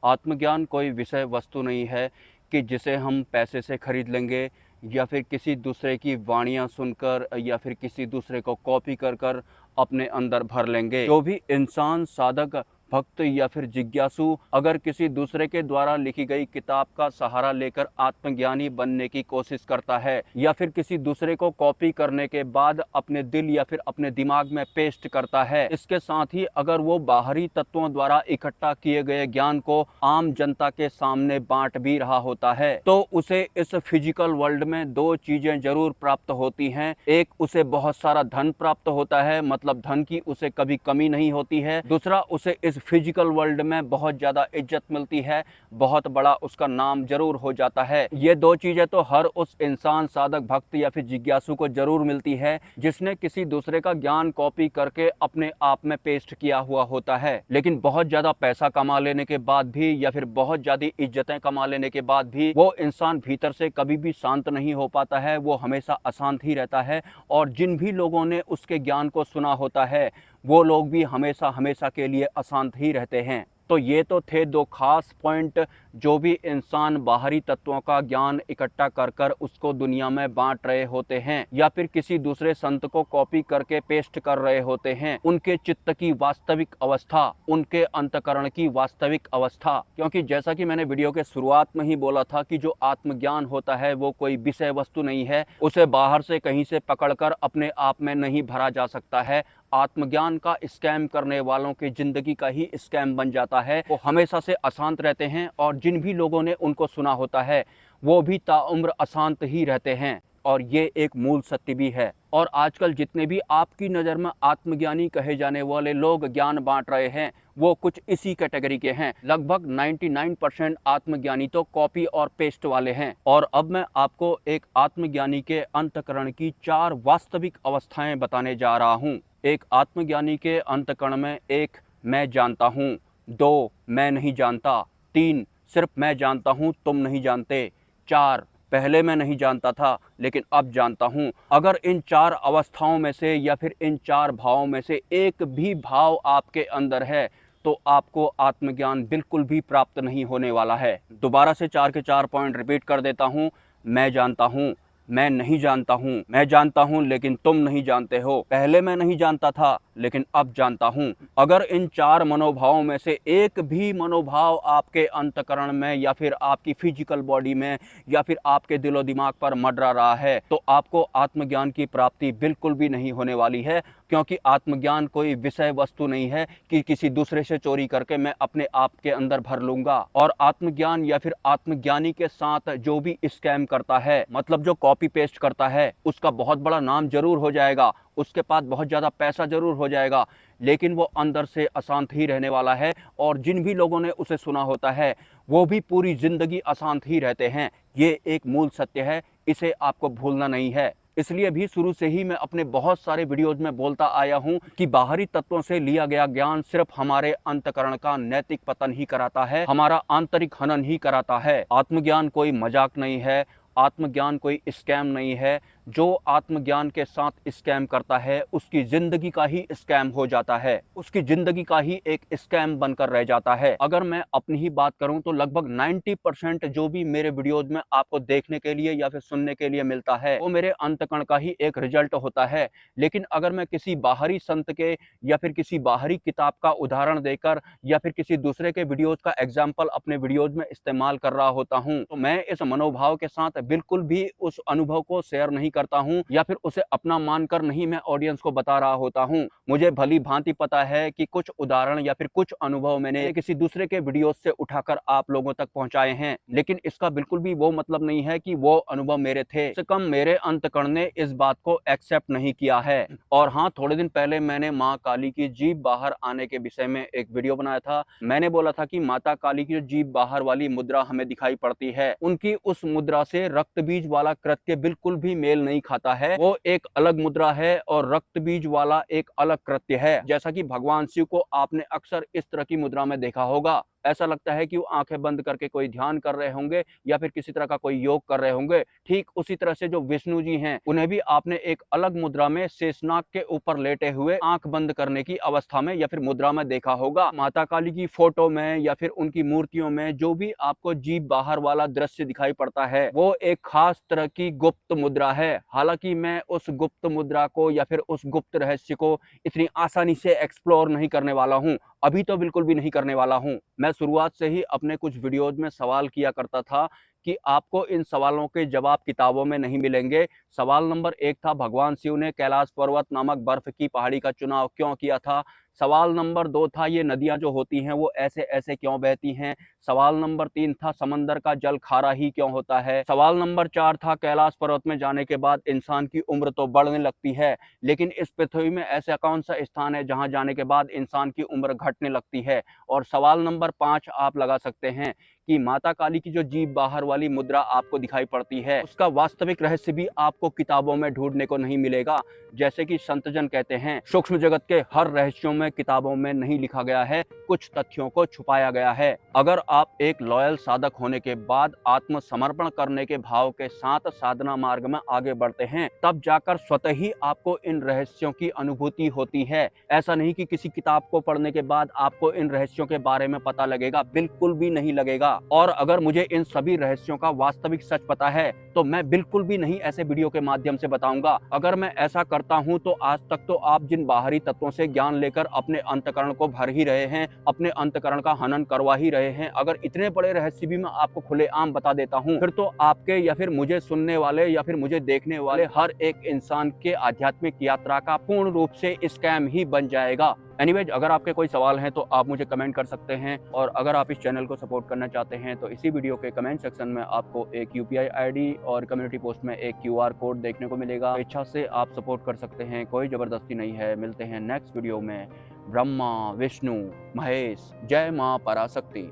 आत्मज्ञान कोई विषय वस्तु नहीं है कि जिसे हम पैसे से खरीद लेंगे या फिर किसी दूसरे की वाणियाँ सुनकर या फिर किसी दूसरे को कॉपी कर कर अपने अंदर भर लेंगे। जो भी इंसान साधक, भक्त या फिर जिज्ञासु अगर किसी दूसरे के द्वारा लिखी गई किताब का सहारा लेकर आत्मज्ञानी बनने की कोशिश करता है या फिर किसी दूसरे को कॉपी करने के बाद अपने दिल या फिर अपने दिमाग में पेस्ट करता है, इसके साथ ही अगर वो बाहरी तत्वों द्वारा इकट्ठा किए गए ज्ञान को आम जनता के सामने बांट भी रहा होता है, तो उसे इस फिजिकल वर्ल्ड में दो चीजें जरूर प्राप्त होती हैं। एक, उसे बहुत सारा धन प्राप्त होता है, मतलब धन की उसे कभी कमी नहीं होती है। दूसरा, उसे इस फिजिकल वर्ल्ड में बहुत ज्यादा इज्जत मिलती है, बहुत बड़ा उसका नाम जरूर हो जाता है। ये दो चीजें तो हर उस इंसान, साधक, भक्त या फिर जिज्ञासु को जरूर मिलती है जिसने किसी दूसरे का ज्ञान कॉपी करके अपने आप में पेस्ट किया हुआ होता है। लेकिन बहुत ज्यादा पैसा कमा लेने के बाद भी या फिर बहुत ज्यादा इज्जतें कमा लेने के बाद भी वो इंसान भीतर से कभी भी शांत नहीं हो पाता है, वो हमेशा अशांत ही रहता है। और जिन भी लोगों ने उसके ज्ञान को सुना होता है वो लोग भी हमेशा हमेशा के लिए अशांत ही रहते हैं। तो ये तो थे दो खास पॉइंट। जो भी इंसान बाहरी तत्वों का ज्ञान इकट्ठा कर कर उसको दुनिया में बांट रहे होते हैं या फिर किसी दूसरे संत को कॉपी करके पेस्ट कर रहे होते हैं, उनके चित्त की वास्तविक अवस्था, उनके अंतकरण की वास्तविक अवस्था। क्योंकि जैसा कि मैंने वीडियो के शुरुआत में ही बोला था कि जो आत्मज्ञान होता है वो कोई विषय वस्तु नहीं है, उसे बाहर से कहीं से पकड़कर अपने आप में नहीं भरा जा सकता है। आत्मज्ञान का स्कैम करने वालों की जिंदगी का ही स्कैम बन जाता है। वो हमेशा से अशांत रहते हैं और जिन भी लोगों ने उनको सुना होता है वो भी ताउम्र अशांत ही रहते हैं, और ये एक मूल सत्य भी है। और आजकल जितने भी आपकी नज़र में आत्मज्ञानी कहे जाने वाले लोग ज्ञान बांट रहे हैं वो कुछ इसी कैटेगरी के हैं। लगभग 99% आत्मज्ञानी तो कॉपी और पेस्ट वाले हैं। और अब मैं आपको एक आत्मज्ञानी के अंतकरण की 4 वास्तविक अवस्थाएं बताने जा रहा हूं। एक आत्मज्ञानी के अंतकरण में 1, मैं जानता हूं। 2, मैं नहीं जानता। 3, सिर्फ मैं जानता हूं, तुम नहीं जानते। 4, पहले मैं नहीं जानता था लेकिन अब जानता हूं। अगर इन 4 अवस्थाओं में से या फिर इन 4 भावों में से एक भी भाव आपके अंदर है तो आपको आत्मज्ञान बिल्कुल भी प्राप्त नहीं होने वाला है। दोबारा से 4 के 4 पॉइंट रिपीट कर देता हूं। मैं जानता हूं, मैं नहीं जानता हूं, मैं जानता हूं लेकिन तुम नहीं जानते हो, पहले मैं नहीं जानता था लेकिन अब जानता हूं। अगर इन 4 मनोभावों में से एक भी मनोभाव आपके अंतकरण में या फिर आपकी फिजिकल बॉडी में या फिर आपके दिलो दिमाग पर मंडरा रहा है तो आपको आत्मज्ञान की प्राप्ति बिल्कुल भी नहीं होने वाली है। क्योंकि आत्मज्ञान कोई विषय वस्तु नहीं है कि किसी दूसरे से चोरी करके मैं अपने आप के अंदर भर लूंगा। और आत्मज्ञान या फिर आत्मज्ञानी के साथ जो भी स्कैम करता है, मतलब जो कॉपी पेस्ट करता है, उसका बहुत बड़ा नाम जरूर हो जाएगा, उसके पास बहुत ज़्यादा पैसा जरूर हो जाएगा, लेकिन वो अंदर से अशांत ही रहने वाला है। और जिन भी लोगों ने उसे सुना होता है वो भी पूरी ज़िंदगी अशांत ही रहते हैं। ये एक मूल सत्य है, इसे आपको भूलना नहीं है। इसलिए भी शुरू से ही मैं अपने बहुत सारे वीडियोज में बोलता आया हूं कि बाहरी तत्वों से लिया गया ज्ञान सिर्फ हमारे अंतकरण का नैतिक पतन ही कराता है, हमारा आंतरिक हनन ही कराता है। आत्मज्ञान कोई मजाक नहीं है, आत्मज्ञान कोई स्कैम नहीं है। जो आत्मज्ञान के साथ स्कैम करता है उसकी जिंदगी का ही स्कैम हो जाता है, उसकी जिंदगी का ही एक स्कैम बनकर रह जाता है। अगर मैं अपनी ही बात करूं तो लगभग 90% जो भी मेरे वीडियोज में आपको देखने के लिए या फिर सुनने के लिए मिलता है वो मेरे अंतकण का ही एक रिजल्ट होता है। लेकिन अगर मैं किसी बाहरी संत के या फिर किसी बाहरी किताब का उदाहरण देकर या फिर किसी दूसरे के वीडियोज का एग्जाम्पल अपने वीडियोज में इस्तेमाल कर रहा होता हूँ तो मैं इस मनोभाव के साथ बिल्कुल भी उस अनुभव को शेयर नहीं करता हूं या फिर उसे अपना मानकर नहीं मैं ऑडियंस को बता रहा होता हूं। मुझे भली भांति पता है कि कुछ उदाहरण या फिर कुछ अनुभव मैंने किसी दूसरे के वीडियो से उठाकर आप लोगों तक पहुंचाए हैं, लेकिन इसका बिल्कुल भी वो मतलब नहीं है कि वो अनुभव मेरे थे। इससे कम मेरे अंतकरण ने इस बात को एक्सेप्ट नहीं किया है। और हाँ, थोड़े दिन पहले मैंने माँ काली की जीभ बाहर आने के विषय में एक वीडियो बनाया था। मैंने बोला था कि माता काली की जो जीभ बाहर वाली मुद्रा हमें दिखाई पड़ती है, उनकी उस मुद्रा से रक्त बीज वाला कृत्य बिल्कुल भी मेल नहीं खाता है। वो एक अलग मुद्रा है और रक्त बीज वाला एक अलग कृत्य है। जैसा कि भगवान शिव को आपने अक्सर इस तरह की मुद्रा में देखा होगा। ऐसा लगता है कि वो आंखें बंद करके कोई ध्यान कर रहे होंगे या फिर किसी तरह का कोई योग कर रहे होंगे। ठीक उसी तरह से जो विष्णु जी हैं, उन्हें भी आपने एक अलग मुद्रा में शेषनाग के ऊपर लेटे हुए आंख बंद करने की अवस्था में या फिर मुद्रा में देखा होगा। माता काली की फोटो में या फिर उनकी मूर्तियों में जो भी आपको जीभ बाहर वाला दृश्य दिखाई पड़ता है, वो एक खास तरह की गुप्त मुद्रा है। हालांकि मैं उस गुप्त मुद्रा को या फिर उस गुप्त रहस्य को इतनी आसानी से एक्सप्लोर नहीं करने वाला हूं। अभी तो बिल्कुल भी नहीं करने वाला हूं। मैं शुरुआत से ही अपने कुछ वीडियोज में सवाल किया करता था कि आपको इन सवालों के जवाब किताबों में नहीं मिलेंगे। सवाल नंबर 1 था, भगवान शिव ने कैलाश पर्वत नामक बर्फ की पहाड़ी का चुनाव क्यों किया था। सवाल नंबर 2 था, ये नदियां जो होती हैं वो ऐसे ऐसे क्यों बहती हैं। सवाल नंबर 3 था, समंदर का जल खारा ही क्यों होता है। सवाल नंबर 4 था, कैलाश पर्वत में जाने के बाद इंसान की उम्र तो बढ़ने लगती है, लेकिन इस पृथ्वी में ऐसा कौन सा स्थान है जहां जाने के बाद इंसान की उम्र घटने लगती है। और सवाल नंबर 5 आप लगा सकते हैं कि माता काली की जो जीभ बाहर वाली मुद्रा आपको दिखाई पड़ती है, उसका वास्तविक रहस्य भी आपको किताबों में ढूंढने को नहीं मिलेगा। जैसे कि संतजन कहते हैं, सूक्ष्म जगत के हर रहस्यों में किताबों में नहीं लिखा गया है, कुछ तथ्यों को छुपाया गया है। अगर आप एक लॉयल साधक होने के बाद आत्मसमर्पण करने के भाव के साथ साधना मार्ग में आगे बढ़ते हैं, तब जाकर स्वतः ही आपको इन रहस्यों की अनुभूति होती है। ऐसा नहीं कि किसी किताब को पढ़ने के बाद आपको इन रहस्यों के बारे में पता लगेगा, बिल्कुल भी नहीं लगेगा। और अगर मुझे इन सभी रहस्यों का वास्तविक सच पता है तो मैं बिल्कुल भी नहीं ऐसे वीडियो के माध्यम से बताऊंगा। अगर मैं ऐसा करता हूं तो आज तक तो आप जिन बाहरी तत्वों से ज्ञान लेकर अपने अंतकरण को भर ही रहे हैं, अपने अंतकरण का हनन करवा ही रहे हैं, अगर इतने बड़े रहस्य भी मैं आपको खुलेआम बता देता हूं, फिर तो आपके या फिर मुझे सुनने वाले या फिर मुझे देखने वाले हर एक इंसान के आध्यात्मिक यात्रा का पूर्ण रूप से स्कैम ही बन जाएगा। एनीवेज, अगर आपके कोई सवाल हैं तो आप मुझे कमेंट कर सकते हैं, और अगर आप इस चैनल को सपोर्ट करना चाहते हैं तो इसी वीडियो के कमेंट सेक्शन में आपको एक यूपीआई आईडी और कम्युनिटी पोस्ट में एक क्यूआर कोड देखने को मिलेगा। इच्छा से आप सपोर्ट कर सकते हैं, कोई जबरदस्ती नहीं है। मिलते हैं नेक्स्ट वीडियो में। ब्रह्मा, विष्णु, महेश, जय मां पराशक्ति।